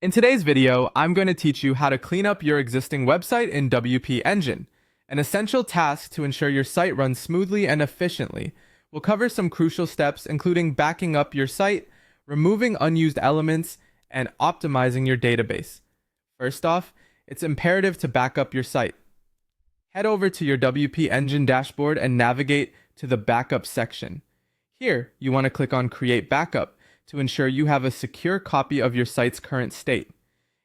In today's video, I'm going to teach you how to clean up your existing website in WP Engine, an essential task to ensure your site runs smoothly and efficiently. We'll cover some crucial steps, including backing up your site, removing unused elements, and optimizing your database. First off, it's imperative to back up your site. Head over to your WP Engine dashboard and navigate to the Backup section. Here, you want to click on Create Backup to ensure you have a secure copy of your site's current state.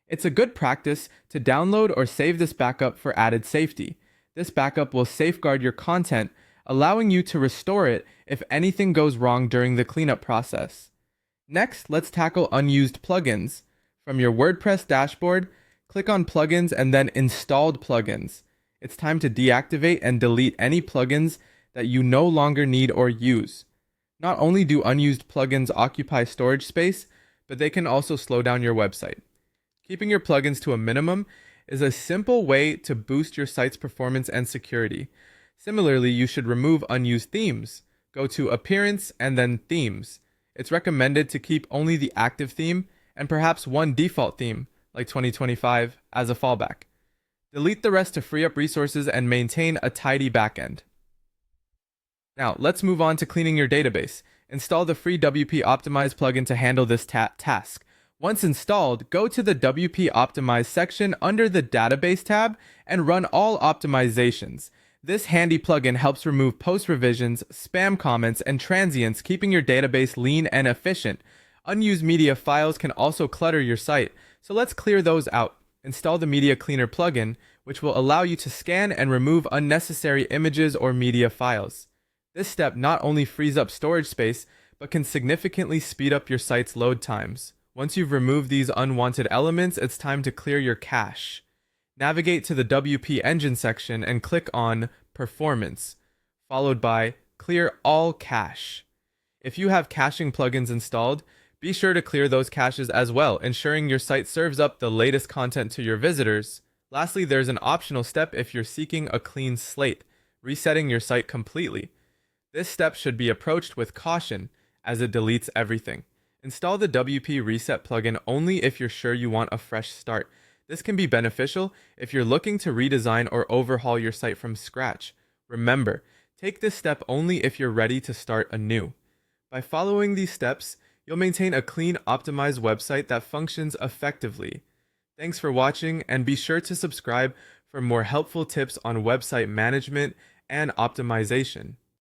It's a good practice to download or save this backup for added safety. This backup will safeguard your content, allowing you to restore it if anything goes wrong during the cleanup process. Next, let's tackle unused plugins. From your WordPress dashboard, click on Plugins and then Installed Plugins. It's time to deactivate and delete any plugins that you no longer need or use. Not only do unused plugins occupy storage space, but they can also slow down your website. Keeping your plugins to a minimum is a simple way to boost your site's performance and security. Similarly, you should remove unused themes. Go to Appearance and then Themes. It's recommended to keep only the active theme and perhaps one default theme, like 2025, as a fallback. Delete the rest to free up resources and maintain a tidy backend. Now, let's move on to cleaning your database. Install the free WP Optimize plugin to handle this task. Once installed, go to the WP Optimize section under the Database tab and run all optimizations. This handy plugin helps remove post revisions, spam comments, and transients, keeping your database lean and efficient. Unused media files can also clutter your site, so let's clear those out. Install the Media Cleaner plugin, which will allow you to scan and remove unnecessary images or media files. This step not only frees up storage space, but can significantly speed up your site's load times. Once you've removed these unwanted elements, it's time to clear your cache. Navigate to the WP Engine section and click on Performance, followed by Clear All Cache. If you have caching plugins installed, be sure to clear those caches as well, ensuring your site serves up the latest content to your visitors. Lastly, there's an optional step if you're seeking a clean slate, resetting your site completely. This step should be approached with caution, as it deletes everything. Install the WP Reset plugin only if you're sure you want a fresh start. This can be beneficial if you're looking to redesign or overhaul your site from scratch. Remember, take this step only if you're ready to start anew. By following these steps, you'll maintain a clean, optimized website that functions effectively. Thanks for watching, and be sure to subscribe for more helpful tips on website management and optimization.